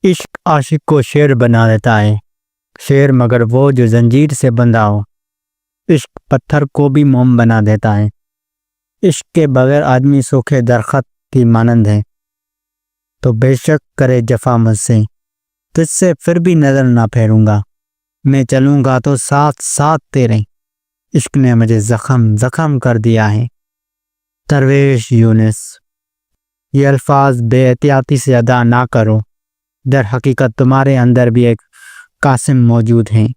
عشق عاشق کو شیر بنا دیتا ہے، شیر مگر وہ جو زنجیر سے بندھا ہو۔ عشق پتھر کو بھی موم بنا دیتا ہے۔ عشق کے بغیر آدمی سوکھے درخت کی مانند ہے۔ تو بے شک کرے جفا مجھ سے، تجھ سے پھر بھی نظر نہ پھیروں گا، میں چلوں گا تو ساتھ ساتھ تیرے، عشق نے مجھے زخم زخم کر دیا ہے۔ درویش یونس۔ یہ الفاظ بے احتیاطی سے ادا نہ کرو، در حقیقت تمہارے اندر بھی ایک قاسم موجود ہیں۔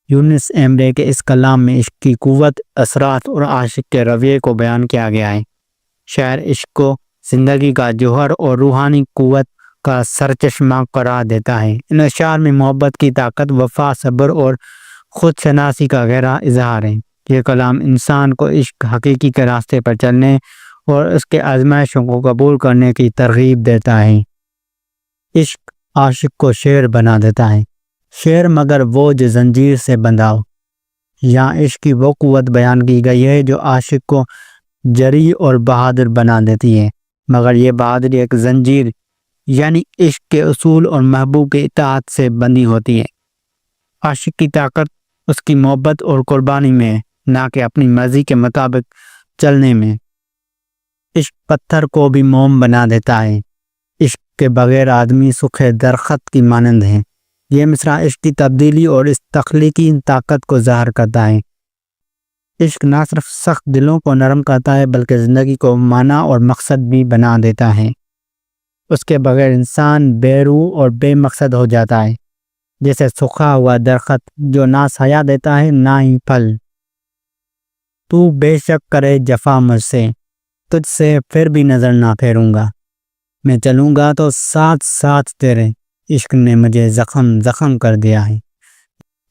یونس ایمرے کے اس کلام میں عشق کی قوت، اثرات اور عاشق کے رویے کو بیان کیا گیا ہے۔ شاعر عشق کو زندگی کا جوہر اور روحانی قوت کا سرچشمہ قرار دیتا ہے۔ ان اشعار میں محبت کی طاقت، وفا، صبر اور خود شناسی کا گہرا اظہار ہے۔ یہ کلام انسان کو عشق حقیقی کے راستے پر چلنے اور اس کے آزمائشوں کو قبول کرنے کی ترغیب دیتا ہے۔ عشق عاشق کو شیر بنا دیتا ہے، شیر مگر وہ جو زنجیر سے بندھا ہو۔ یہاں عشق کی وہ قوت بیان کی گئی ہے جو عاشق کو جری اور بہادر بنا دیتی ہے، مگر یہ بہادری ایک زنجیر یعنی عشق کے اصول اور محبوب کے اطاعت سے بندھی ہوتی ہے۔ عاشق کی طاقت اس کی محبت اور قربانی میں، نہ کہ اپنی مرضی کے مطابق چلنے میں۔ عشق پتھر کو بھی موم بنا دیتا ہے، عشق کے بغیر آدمی سوکھے درخت کی مانند ہے۔ یہ مصرع عشق کی تبدیلی اور اس تخلیقی طاقت کو ظاہر کرتا ہے۔ عشق نہ صرف سخت دلوں کو نرم کرتا ہے بلکہ زندگی کو معنی اور مقصد بھی بنا دیتا ہے۔ اس کے بغیر انسان بے روح اور بے مقصد ہو جاتا ہے، جیسے سوکھا ہوا درخت جو نہ سایہ دیتا ہے نہ ہی پھل۔ تو بے شک کرے جفا مجھ سے، تجھ سے پھر بھی نظر نہ پھیروں گا، میں چلوں گا تو ساتھ ساتھ تیرے، عشق نے مجھے زخم زخم کر دیا ہے۔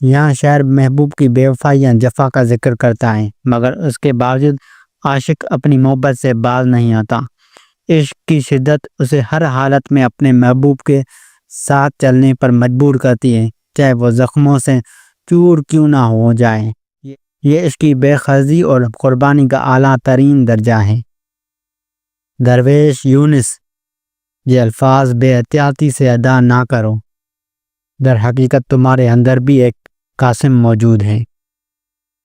یہاں شاعر محبوب کی بے وفائی یا جفا کا ذکر کرتا ہے، مگر اس کے باوجود عاشق اپنی محبت سے باز نہیں آتا۔ عشق کی شدت اسے ہر حالت میں اپنے محبوب کے ساتھ چلنے پر مجبور کرتی ہے، چاہے وہ زخموں سے چور کیوں نہ ہو جائے۔ یہ عشق کی بے خرضی اور قربانی کا اعلیٰ ترین درجہ ہے۔ درویش یونس۔ یہ الفاظ بے احتیاطی سے ادا نہ کرو، در حقیقت تمہارے اندر بھی ایک قاسم موجود ہے۔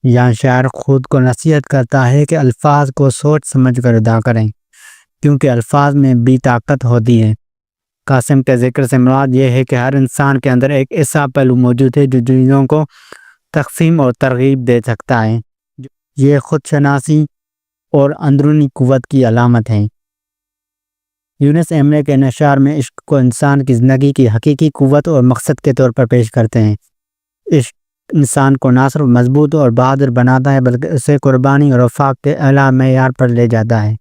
یہاں شاعر خود کو نصیحت کرتا ہے کہ الفاظ کو سوچ سمجھ کر ادا کریں، کیونکہ الفاظ میں بھی طاقت ہوتی ہے۔ قاسم کے ذکر سے مراد یہ ہے کہ ہر انسان کے اندر ایک ایسا پہلو موجود ہے جو چیزوں کو تقسیم اور ترغیب دے سکتا ہے۔ یہ خود شناسی اور اندرونی قوت کی علامت ہے۔ یونس ایمرے کے اشعار میں عشق کو انسان کی زندگی کی حقیقی قوت اور مقصد کے طور پر پیش کرتے ہیں۔ عشق انسان کو نہ صرف مضبوط اور بہادر بناتا ہے بلکہ اسے قربانی اور وفا کے اعلیٰ معیار پر لے جاتا ہے۔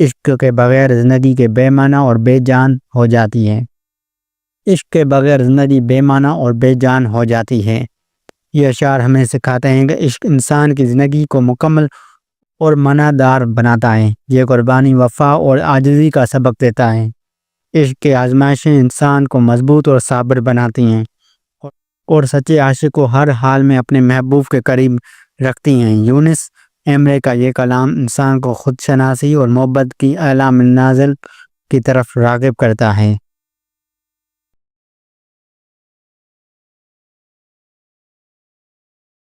عشق کے بغیر زندگی کے بے معنی اور بے جان ہو جاتی ہے۔ عشق کے بغیر زندگی بے معنی اور بے جان ہو جاتی ہے۔ یہ اشعار ہمیں سکھاتے ہیں کہ عشق انسان کی زندگی کو مکمل اور معنی دار بناتا ہے۔ یہ قربانی، وفا اور عاجزی کا سبق دیتا ہے۔ عشق کی آزمائشیں انسان کو مضبوط اور صابر بناتی ہیں اور سچے عاشق کو ہر حال میں اپنے محبوب کے قریب رکھتی ہیں۔ یونس ایمرے کا یہ کلام انسان کو خود شناسی اور محبت کی اعلیٰ منازل کی طرف راغب کرتا ہے۔